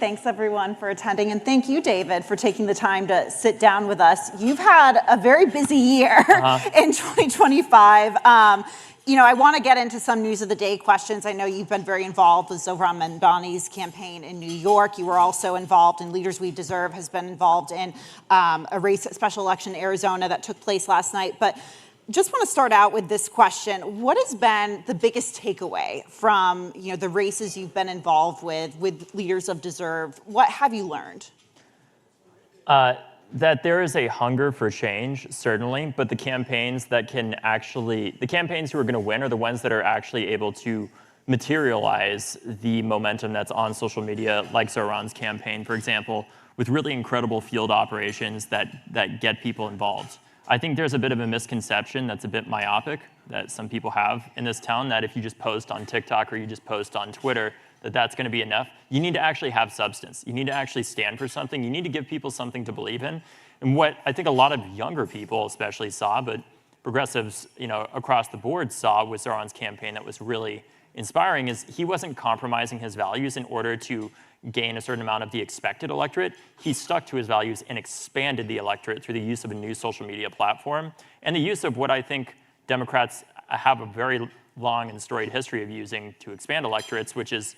Thanks, everyone, for attending. And thank you, David, for taking the time to sit down with us. You've had a very busy year in 2025. I want to get into some news of the day questions. I know you've been very involved with Zoron Mdani's campaign in New York. You were also involved in Leaders We Deserve, has been involved in a special election in Arizona that took place last night. But just want to start out with this question. What has been the biggest takeaway from the races you've been involved with Leaders of Deserve? What have you learned? That there is a hunger for change, certainly, but the campaigns who are going to win are the ones that are actually able to materialize the momentum that's on social media, like Zoron's campaign, for example, with really incredible field operations that get people involved. I think there's a bit of a misconception that's a bit myopic that some people have in this town, that if you just post on TikTok or you just post on Twitter, that's going to be enough. You need to actually have substance. You need to actually stand for something. You need to give people something to believe in. And what I think a lot of younger people especially saw, but progressives across the board saw with Zoron's campaign that was really inspiring, is he wasn't compromising his values in order to gain a certain amount of the expected electorate. He stuck to his values and expanded the electorate through the use of a new social media platform and the use of what I think Democrats have a very long and storied history of using to expand electorates, which is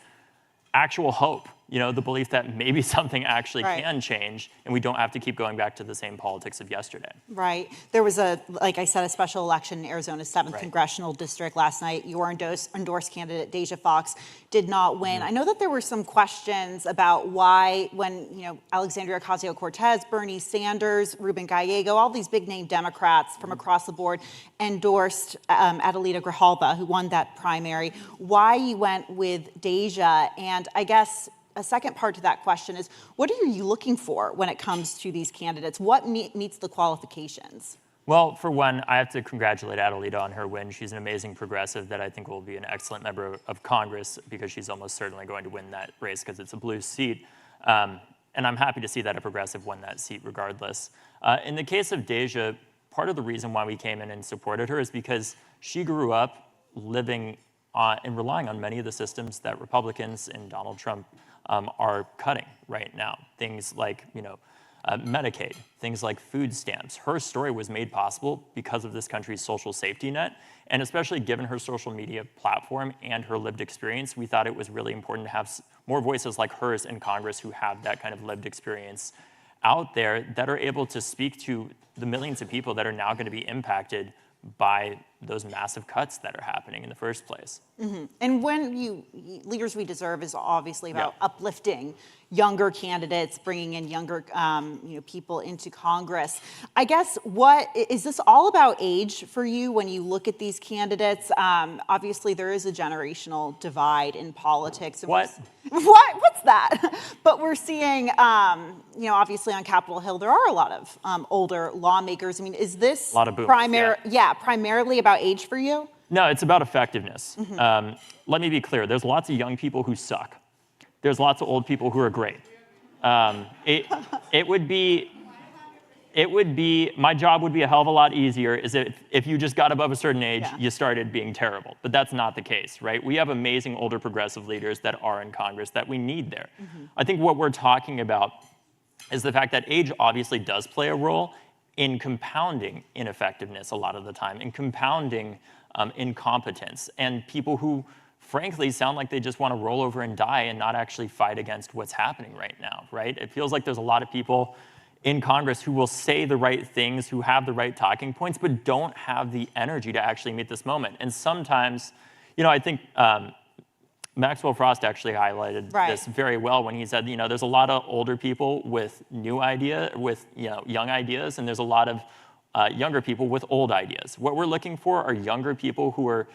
actual hope, the belief that maybe something actually can change and we don't have to keep going back to the same politics of yesterday. Right. There was like I said, a special election in Arizona's 7th congressional district last night. Your endorsed candidate, Deja Fox, did not win. I know that there were some questions about why when, Alexandria Ocasio-Cortez, Bernie Sanders, Ruben Gallego, all these big name Democrats from across the board endorsed Adelita Grijalba, who won that primary, why you went with Deja. And I guess a second part to that question is, what are you looking for when it comes to these candidates? What meets the qualifications? Well, for one, I have to congratulate Adelita on her win. She's an amazing progressive that I think will be an excellent member of Congress, because she's almost certainly going to win that race because it's a blue seat. And I'm happy to see that a progressive won that seat regardless. In the case of Deja, part of the reason why we came in and supported her is because she grew up living and relying on many of the systems that Republicans and Donald Trump are cutting right now. Things like, Medicaid, things like food stamps. Her story was made possible because of this country's social safety net. And especially given her social media platform and her lived experience, we thought it was really important to have more voices like hers in Congress who have that kind of lived experience out there that are able to speak to the millions of people that are now going to be impacted by those massive cuts that are happening in the first place. Mm-hmm. And when Leaders We Deserve is obviously about uplifting younger candidates, bringing in younger people into Congress. I guess, is this all about age for you when you look at these candidates? Obviously, there is a generational divide in politics. What? What's that? But we're seeing, obviously on Capitol Hill, there are a lot of older lawmakers. I mean, is this a lot of boomers, primarily about age for you? No, it's about effectiveness. Mm-hmm. Let me be clear. There's lots of young people who suck. There's lots of old people who are great. It would be, my job would be a hell of a lot easier if you just got above a certain age, you started being terrible. But that's not the case, right? We have amazing older progressive leaders that are in Congress that we need there. Mm-hmm. I think what we're talking about is the fact that age obviously does play a role in compounding ineffectiveness a lot of the time, in compounding incompetence, and people who frankly sound like they just want to roll over and die and not actually fight against what's happening right now, right? It feels like there's a lot of people in Congress who will say the right things, who have the right talking points, but don't have the energy to actually meet this moment. And sometimes, I think Maxwell Frost actually highlighted this very well when he said, there's a lot of older people with young ideas, and there's a lot of younger people with old ideas. What we're looking for are younger people who are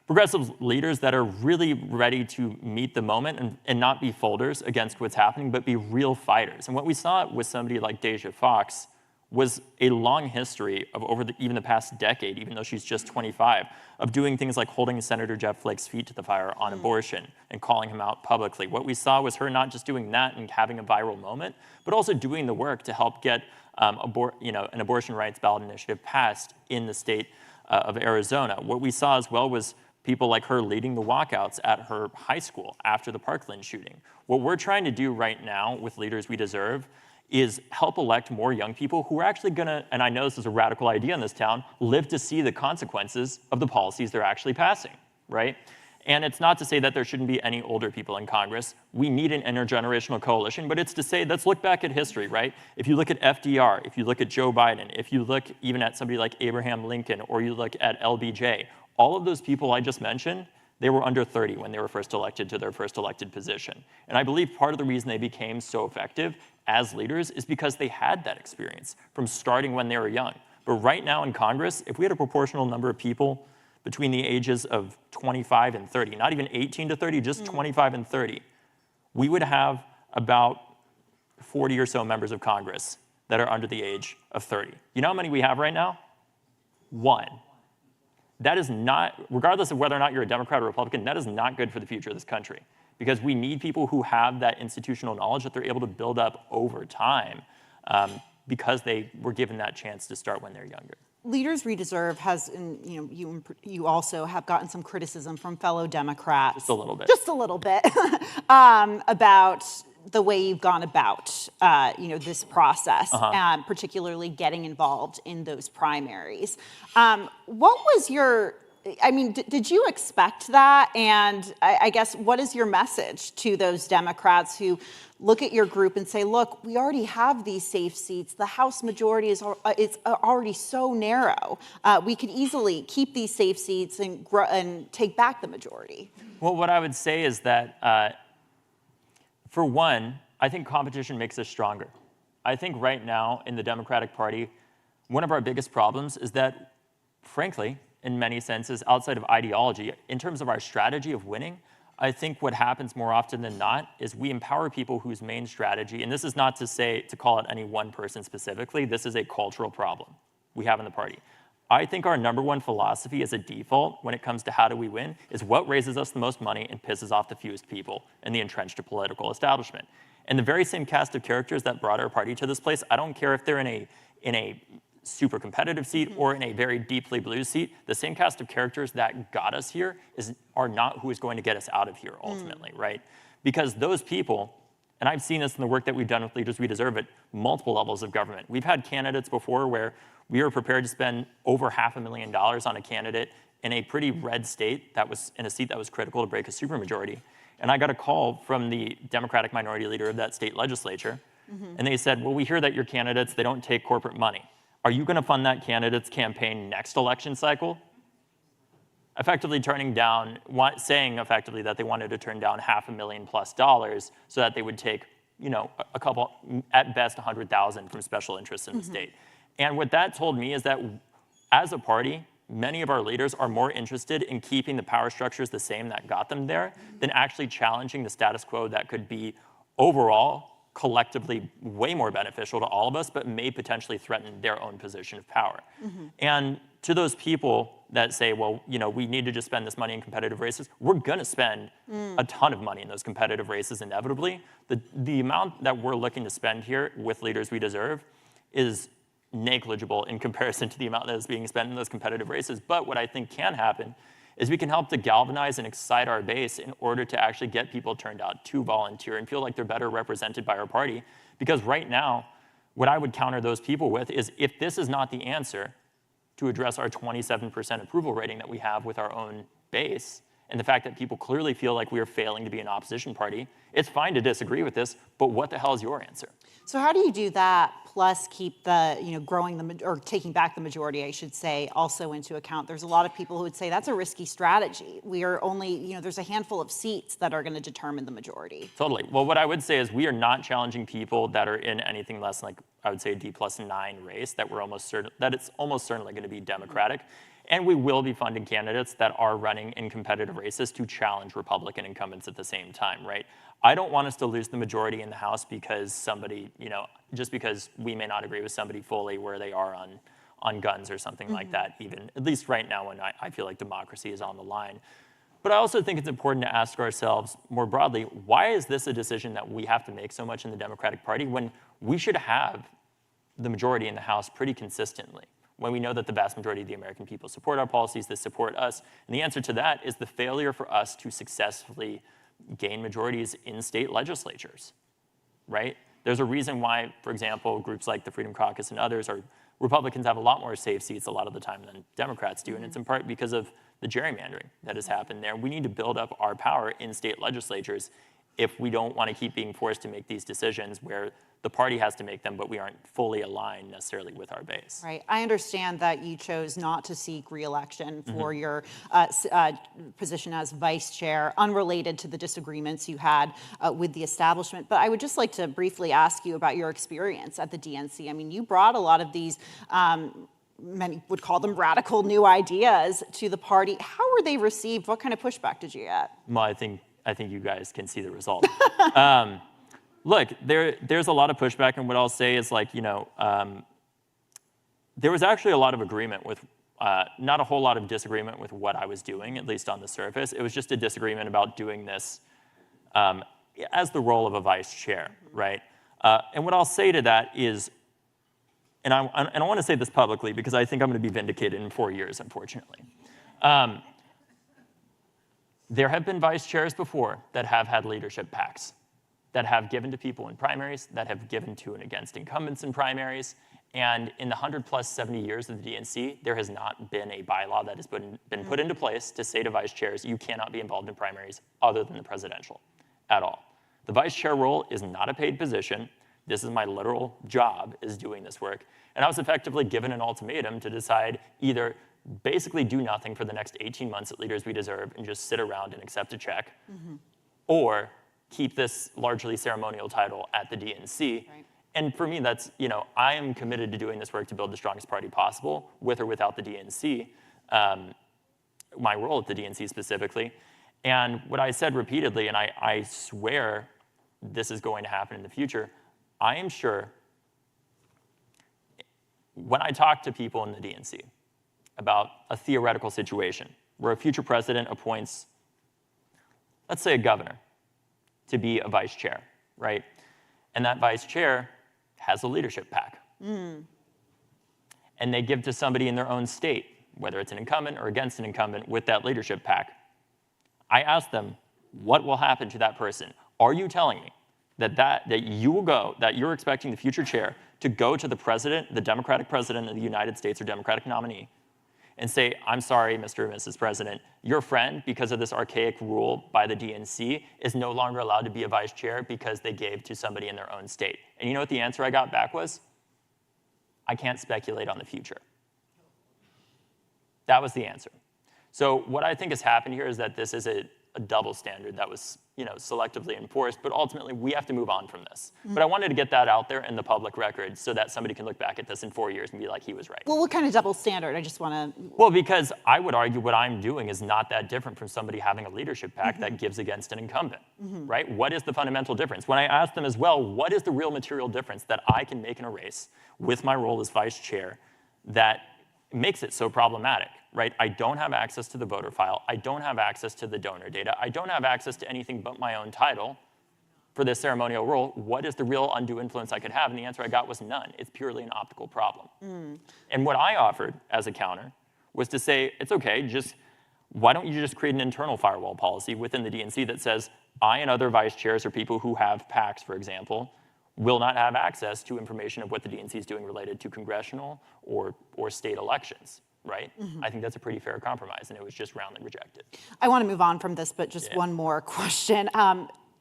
progressive leaders that are really ready to meet the moment and not be folders against what's happening, but be real fighters. And what we saw with somebody like Deja Fox was a long history of even the past decade, even though she's just 25, of doing things like holding Senator Jeff Flake's feet to the fire on abortion and calling him out publicly. What we saw was her not just doing that and having a viral moment, but also doing the work to help get an abortion rights ballot initiative passed in the state of Arizona. What we saw as well was people like her leading the walkouts at her high school after the Parkland shooting. What we're trying to do right now with Leaders We Deserve is help elect more young people who are actually gonna, and I know this is a radical idea in this town, live to see the consequences of the policies they're actually passing, right? And it's not to say that there shouldn't be any older people in Congress. We need an intergenerational coalition, but it's to say, let's look back at history, right? If you look at FDR, if you look at Joe Biden, if you look even at somebody like Abraham Lincoln, or you look at LBJ, all of those people I just mentioned, they were under 30 when they were first elected to their first elected position. And I believe part of the reason they became so effective as leaders is because they had that experience from starting when they were young. But right now in Congress, if we had a proportional number of people between the ages of 25 and 30, not even 18 to 30, just 25 and 30, we would have about 40 or so members of Congress that are under the age of 30. You know how many we have right now? One. That is not, regardless of whether or not you're a Democrat or Republican, that is not good for the future of this country. Because we need people who have that institutional knowledge that they're able to build up over time because they were given that chance to start when they're younger. Leaders We Deserve has, and you also have gotten some criticism from fellow Democrats. Just a little bit. Just a little bit about the way you've gone about, this process, particularly getting involved in those primaries. What was your? I mean, did you expect that? And I guess, what is your message to those Democrats who look at your group and say, look, we already have these safe seats. The House majority is already so narrow. We could easily keep these safe seats and take back the majority. Well, what I would say is that, for one, I think competition makes us stronger. I think right now in the Democratic Party, one of our biggest problems is that, frankly, in many senses, outside of ideology, in terms of our strategy of winning, I think what happens more often than not is we empower people whose main strategy, and this is not to call out any one person specifically, this is a cultural problem we have in the party. I think our number one philosophy as a default when it comes to how do we win is what raises us the most money and pisses off the fewest people in the entrenched political establishment. And the very same cast of characters that brought our party to this place, I don't care if they're in a super competitive seat or in a very deeply blue seat, the same cast of characters that got us here are not who is going to get us out of here ultimately, right? Because those people, and I've seen this in the work that we've done with Leaders We Deserve at multiple levels of government. We've had candidates before where we were prepared to spend over $500,000 on a candidate in a pretty red state that was in a seat that was critical to break a supermajority. And I got a call from the Democratic minority leader of that state legislature, and they said, well, we hear that your candidates, they don't take corporate money. Are you going to fund that candidate's campaign next election cycle? Effectively turning down, saying effectively that they wanted to turn down $500,000+ so that they would take, a couple, at best, 100,000 from special interests in the state. And what that told me is that as a party, many of our leaders are more interested in keeping the power structures the same that got them there than actually challenging the status quo that could be overall collectively way more beneficial to all of us, but may potentially threaten their own position of power. And to those people that say, well, we need to just spend this money in competitive races, we're gonna spend a ton of money in those competitive races inevitably. The amount that we're looking to spend here with Leaders We Deserve is negligible in comparison to the amount that is being spent in those competitive races. But what I think can happen is we can help to galvanize and excite our base in order to actually get people turned out to volunteer and feel like they're better represented by our party. Because right now, what I would counter those people with is if this is not the answer to address our 27% approval rating that we have with our own base, and the fact that people clearly feel like we are failing to be an opposition party, it's fine to disagree with this, but what the hell is your answer? So how do you do that plus keep the, growing or taking back the majority, I should say, also into account? There's a lot of people who would say that's a risky strategy. We are only, there's a handful of seats that are going to determine the majority. Totally. Well, what I would say is we are not challenging people that are in anything less than, I would say, a D+9 race that it's almost certainly going to be Democratic. And we will be funding candidates that are running in competitive races to challenge Republican incumbents at the same time, right? I don't want us to lose the majority in the House because somebody, just because we may not agree with somebody fully where they are on guns or something like that, even, at least right now when I feel like democracy is on the line. But I also think it's important to ask ourselves more broadly, why is this a decision that we have to make so much in the Democratic Party when we should have the majority in the House pretty consistently? when we know that the vast majority of the American people support our policies, that support us? And the answer to that is the failure for us to successfully gain majorities in state legislatures, right? There's a reason why, for example, groups like the Freedom Caucus and others Republicans have a lot more safe seats a lot of the time than Democrats do, and it's in part because of the gerrymandering that has happened there. We need to build up our power in state legislatures if we don't want to keep being forced to make these decisions where the party has to make them, but we aren't fully aligned necessarily with our base. Right. I understand that you chose not to seek re-election for your position as vice chair, unrelated to the disagreements you had with the establishment. But I would just like to briefly ask you about your experience at the DNC. I mean, you brought a lot of these, many would call them radical new ideas to the party. How were they received? What kind of pushback did you get? Well, I think you guys can see the result. Look, there's a lot of pushback, and what I'll say is, like, there was actually a lot of agreement with, not a whole lot of disagreement with what I was doing, at least on the surface. It was just a disagreement about doing this as the role of a vice chair, right? And what I'll say to that is, and I want to say this publicly because I think I'm going to be vindicated in 4 years, unfortunately. There have been vice chairs before that have had leadership PACs, that have given to people in primaries, that have given to and against incumbents in primaries. And in the 70 years of the DNC, there has not been a bylaw that has been put into place to say to vice chairs, you cannot be involved in primaries other than the presidential at all. The vice chair role is not a paid position. This is my literal job, is doing this work. And I was effectively given an ultimatum to decide either basically do nothing for the next 18 months at Leaders We Deserve and just sit around and accept a check, or keep this largely ceremonial title at the DNC. Right. And for me, that's, I am committed to doing this work to build the strongest party possible, with or without the DNC, my role at the DNC specifically. And what I said repeatedly, and I swear this is going to happen in the future, I am sure when I talk to people in the DNC about a theoretical situation where a future president appoints, let's say, a governor to be a vice chair, right? And that vice chair has a leadership PAC. And they give to somebody in their own state, whether it's an incumbent or against an incumbent, with that leadership PAC. I ask them, what will happen to that person? Are you telling me that you will go, that you're expecting the future chair to go to the president, the Democratic president of the United States or Democratic nominee, and say, I'm sorry, Mr. or Mrs. President, your friend, because of this archaic rule by the DNC, is no longer allowed to be a vice chair because they gave to somebody in their own state. And you know what the answer I got back was? I can't speculate on the future. That was the answer. So what I think has happened here is that this is a double standard that was selectively enforced, but ultimately we have to move on from this. But I wanted to get that out there in the public record so that somebody can look back at this in 4 years and be like, he was right. Well, what kind of double standard? I just want to... Well, because I would argue what I'm doing is not that different from somebody having a leadership PAC that gives against an incumbent, right? What is the fundamental difference? When I ask them as well, what is the real material difference that I can make in a race with my role as vice chair that makes it so problematic, right? I don't have access to the voter file. I don't have access to the donor data. I don't have access to anything but my own title for this ceremonial role. What is the real undue influence I could have? And the answer I got was none. It's purely an optical problem. And what I offered as a counter was to say, it's okay, why don't you just create an internal firewall policy within the DNC that says, I and other vice chairs or people who have PACs, for example, will not have access to information of what the DNC is doing related to congressional or state elections, right? I think that's a pretty fair compromise, and it was just roundly rejected. I want to move on from this, but just one more question.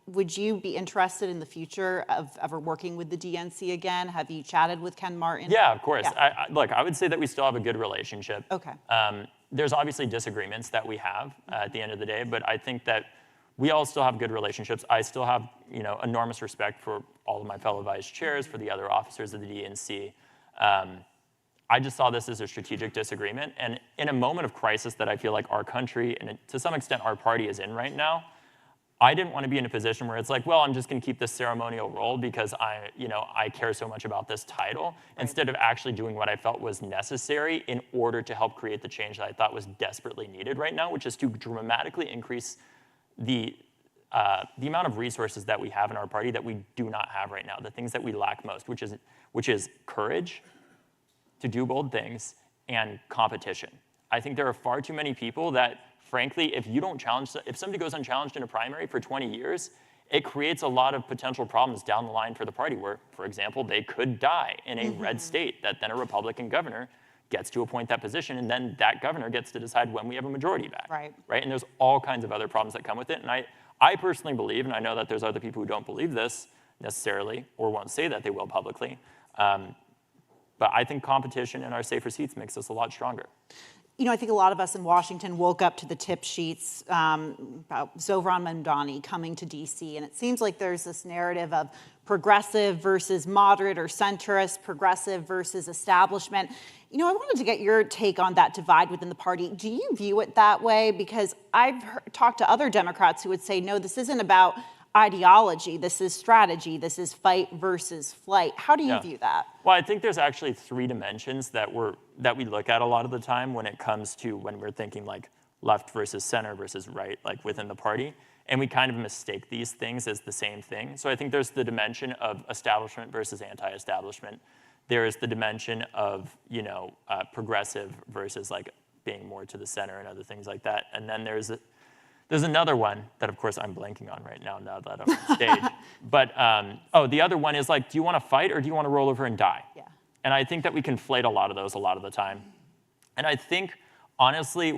Would you be interested in the future of ever working with the DNC again? Have you chatted with Ken Martin? Yeah, of course. Yeah. Look, I would say that we still have a good relationship. Okay. There's obviously disagreements that we have at the end of the day, but I think that we all still have good relationships. I still have, enormous respect for all of my fellow vice chairs, for the other officers of the DNC. I just saw this as a strategic disagreement. And in a moment of crisis that I feel like our country, and to some extent our party is in right now, I didn't want to be in a position where it's like, well, I'm just going to keep this ceremonial role because I care so much about this title, instead of actually doing what I felt was necessary in order to help create the change that I thought was desperately needed right now, which is to dramatically increase the amount of resources that we have in our party that we do not have right now, the things that we lack most, which is courage to do bold things and competition. I think there are far too many people that, frankly, if somebody goes unchallenged in a primary for 20 years, it creates a lot of potential problems down the line for the party where, for example, they could die in a red state that then a Republican governor gets to appoint that position, and then that governor gets to decide when we have a majority back. Right? And there's all kinds of other problems that come with it. And I personally believe, and I know that there's other people who don't believe this necessarily or won't say that they will publicly, but I think competition in our safer seats makes us a lot stronger. You know, I think a lot of us in Washington woke up to the tip sheets about Zoron Mdani coming to DC, and it seems like there's this narrative of progressive versus moderate or centrist, progressive versus establishment. You know, I wanted to get your take on that divide within the party. Do you view it that way? Because I've talked to other Democrats who would say, no, this isn't about ideology, this is strategy, this is fight versus flight. How do you view that? Well, I think there's actually three dimensions that we look at a lot of the time when it comes to when we're thinking like left versus center versus right, like within the party. And we kind of mistake these things as the same thing. So I think there's the dimension of establishment versus anti-establishment. There is the dimension of, progressive versus like being more to the center and other things like that. And then there's another one that, of course, I'm blanking on right now that I'm on stage. But, the other one is like, do you want to fight or do you want to roll over and die? Yeah. And I think that we conflate a lot of those a lot of the time. And I think, honestly,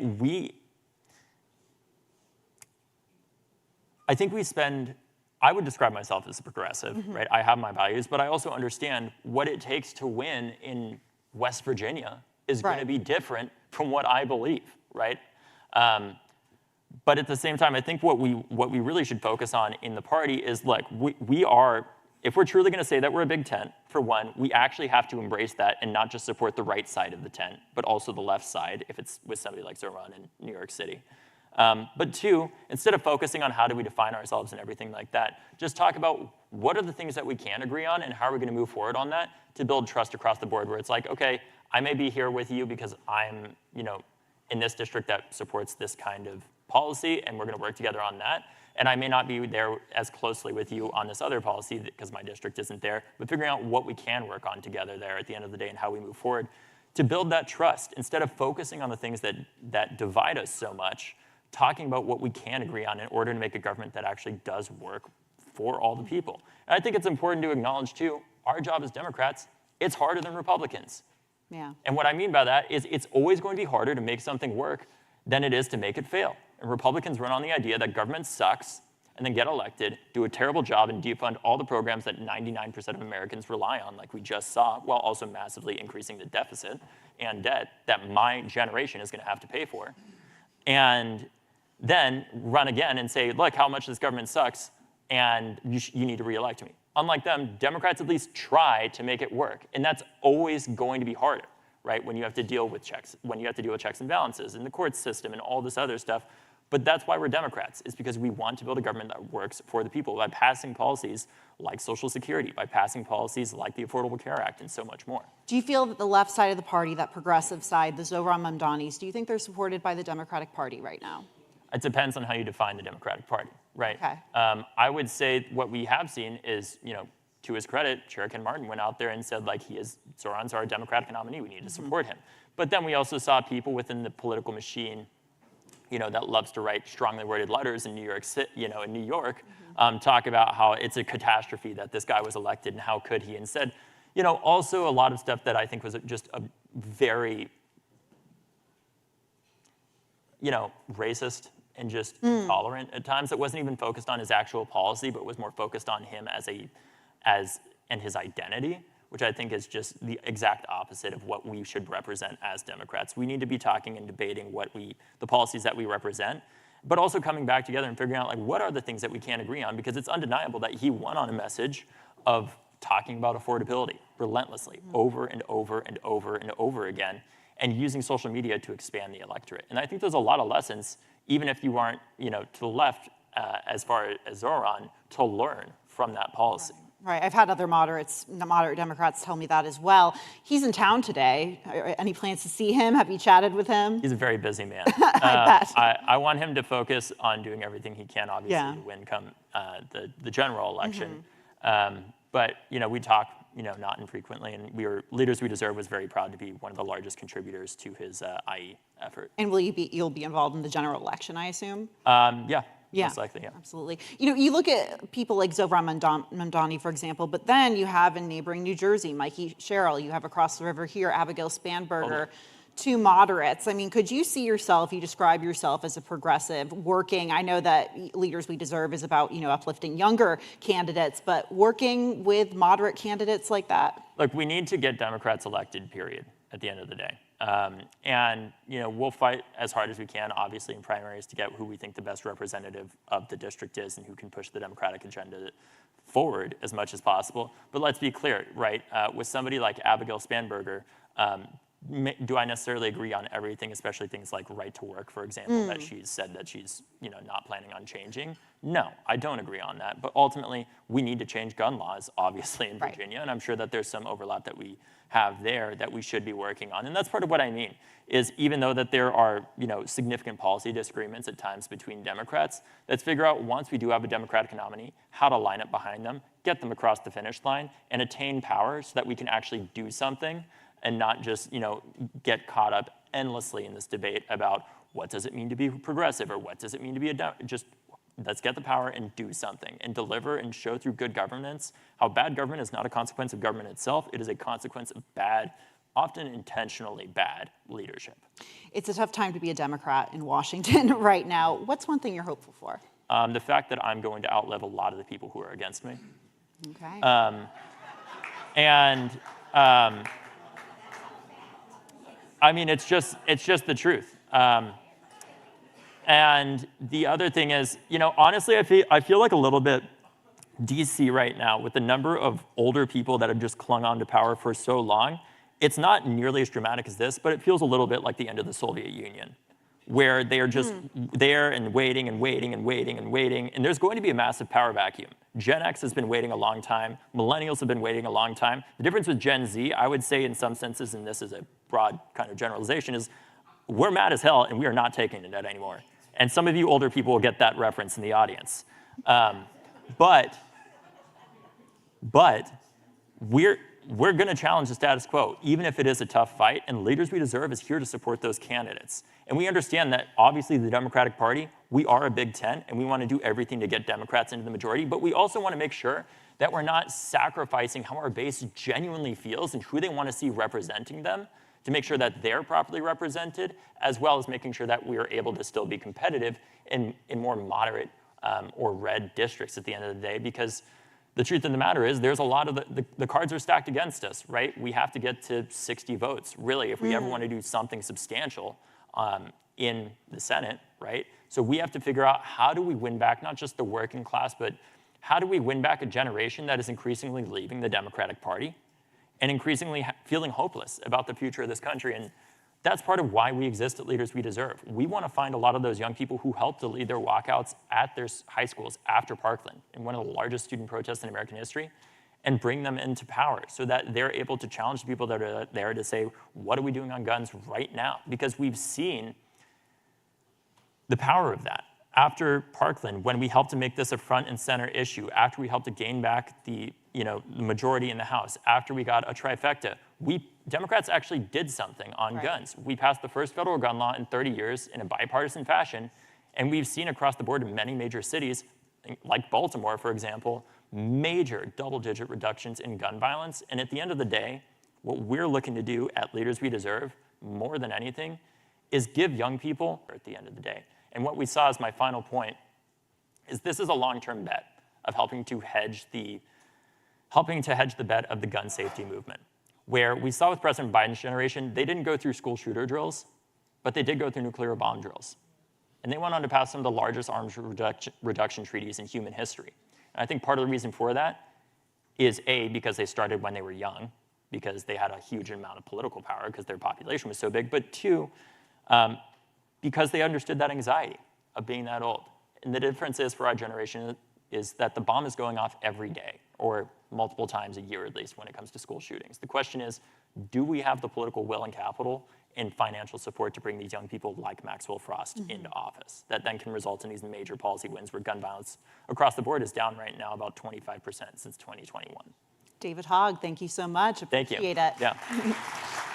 I would describe myself as a progressive, right? I have my values, but I also understand what it takes to win in West Virginia is going to be different from what I believe, right? But at the same time, I think what we really should focus on in the party is, look, if we're truly going to say that we're a big tent, for one, we actually have to embrace that and not just support the right side of the tent, but also the left side if it's with somebody like Zoron in New York City. But two, instead of focusing on how do we define ourselves and everything like that, just talk about what are the things that we can agree on and how are we going to move forward on that to build trust across the board where it's like, okay, I may be here with you because I'm, in this district that supports this kind of policy and we're going to work together on that. And I may not be there as closely with you on this other policy because my district isn't there, but figuring out what we can work on together there at the end of the day and how we move forward to build that trust instead of focusing on the things that divide us so much, talking about what we can agree on in order to make a government that actually does work for all the people. And I think it's important to acknowledge, too, our job as Democrats, it's harder than Republicans. Yeah. And what I mean by that is it's always going to be harder to make something work than it is to make it fail. And Republicans run on the idea that government sucks and then get elected, do a terrible job, and defund all the programs that 99% of Americans rely on, like we just saw, while also massively increasing the deficit and debt that my generation is going to have to pay for. And then run again and say, look, how much this government sucks, and you need to re-elect me. Unlike them, Democrats at least try to make it work. And that's always going to be harder, right? When you have to deal with checks and balances in the court system and all this other stuff. But that's why we're Democrats, is because we want to build a government that works for the people by passing policies like Social Security, by passing policies like the Affordable Care Act, and so much more. Do you feel that the left side of the party, that progressive side, the Zoron Mdanis, do you think they're supported by the Democratic Party right now? It depends on how you define the Democratic Party, right? Okay. I would say what we have seen is, to his credit, Chair Ken Martin went out there and said, like, Zoron's our Democratic nominee, we need to support him. But then we also saw people within the political machine, that loves to write strongly worded letters in New York, talk about how it's a catastrophe that this guy was elected and how could he. And said, also a lot of stuff that I think was just a very, racist and just intolerant at times. That wasn't even focused on his actual policy, but was more focused on him and his identity, which I think is just the exact opposite of what we should represent as Democrats. We need to be talking and debating the policies that we represent, but also coming back together and figuring out like what are the things that we can't agree on, because it's undeniable that he won on a message of talking about affordability relentlessly over and over and over and over again, and using social media to expand the electorate. And I think there's a lot of lessons, even if you aren't, to the left as far as Zoron, to learn from that policy. Right. I've had other moderate Democrats tell me that as well. He's in town today. Any plans to see him? Have you chatted with him? He's a very busy man. I bet. I want him to focus on doing everything he can, obviously, to win come the general election. But we talk, not infrequently. And Leaders We Deserve was very proud to be one of the largest contributors to his IE effort. And you'll be involved in the general election, I assume? Yeah. Yeah, most likely, yeah. Absolutely. You look at people like Zoron Mdani, for example, but then you have in neighboring New Jersey, Mikey Sherrill, you have across the river here, Abigail Spanberger, two moderates. I mean, could you see yourself, you describe yourself as a progressive, working, I know that Leaders We Deserve is about, uplifting younger candidates, but working with moderate candidates like that? Look, we need to get Democrats elected, period, at the end of the day. And we'll fight as hard as we can, obviously, in primaries to get who we think the best representative of the district is and who can push the Democratic agenda forward as much as possible. But let's be clear, right? With somebody like Abigail Spanberger, do I necessarily agree on everything, especially things like right to work, for example, that she's said that she's not planning on changing? No, I don't agree on that. But ultimately, we need to change gun laws, obviously, in Virginia, and I'm sure that there's some overlap that we have there that we should be working on. And that's part of what I mean, is even though that there are significant policy disagreements at times between Democrats, let's figure out, once we do have a Democratic nominee, how to line up behind them, get them across the finish line, and attain power so that we can actually do something and not just get caught up endlessly in this debate about what does it mean to be progressive or what does it mean to be just let's get the power and do something and deliver and show through good governance how bad government is not a consequence of government itself. It is a consequence of bad, often intentionally bad leadership. It's a tough time to be a Democrat in Washington right now. What's one thing you're hopeful for? The fact that I'm going to outlive a lot of the people who are against me. Okay. I mean, it's just the truth. And the other thing is, honestly, I feel like a little bit DC right now with the number of older people that have just clung on to power for so long. It's not nearly as dramatic as this, but it feels a little bit like the end of the Soviet Union, where they are just there and waiting and waiting and waiting and waiting. And there's going to be a massive power vacuum. Gen X has been waiting a long time. Millennials have been waiting a long time. The difference with Gen Z, I would say in some senses, and this is a broad kind of generalization, is we're mad as hell and we are not taking it anymore. And some of you older people will get that reference in the audience. But we're going to challenge the status quo, even if it is a tough fight, and Leaders We Deserve is here to support those candidates. And we understand that, obviously, the Democratic Party, we are a big tent, and we want to do everything to get Democrats into the majority, but we also want to make sure that we're not sacrificing how our base genuinely feels and who they want to see representing them to make sure that they're properly represented, as well as making sure that we are able to still be competitive in more moderate or red districts at the end of the day, because the truth of the matter is there's a lot of the cards are stacked against us, right? We have to get to 60 votes, really, if we ever want to do something substantial in the Senate, right? So we have to figure out, how do we win back not just the working class, but how do we win back a generation that is increasingly leaving the Democratic Party and increasingly feeling hopeless about the future of this country? And that's part of why we exist at Leaders We Deserve. We want to find a lot of those young people who helped to lead their walkouts at their high schools after Parkland in one of the largest student protests in American history, and bring them into power so that they're able to challenge the people that are there to say, what are we doing on guns right now? Because we've seen the power of that. After Parkland, when we helped to make this a front and center issue, after we helped to gain back the majority in the House, after we got a trifecta, Democrats actually did something on guns. We passed the first federal gun law in 30 years in a bipartisan fashion, and we've seen across the board in many major cities, like Baltimore, for example, major double-digit reductions in gun violence. And at the end of the day, what we're looking to do at Leaders We Deserve, more than anything, is give young people at the end of the day. And what we saw as my final point is this is a long-term bet of helping to hedge the bet of the gun safety movement, where we saw with President Biden's generation, they didn't go through school shooter drills, but they did go through nuclear bomb drills. And they went on to pass some of the largest arms reduction treaties in human history. And I think part of the reason for that is, A, because they started when they were young, because they had a huge amount of political power because their population was so big, but two, because they understood that anxiety of being that old. And the difference is, for our generation, is that the bomb is going off every day, or multiple times a year at least, when it comes to school shootings. The question is, do we have the political will and capital and financial support to bring these young people like Maxwell Frost into office? That then can result in these major policy wins where gun violence across the board is down right now about 25% since 2021. David Hogg, thank you so much. Thank you. Appreciate it. Yeah.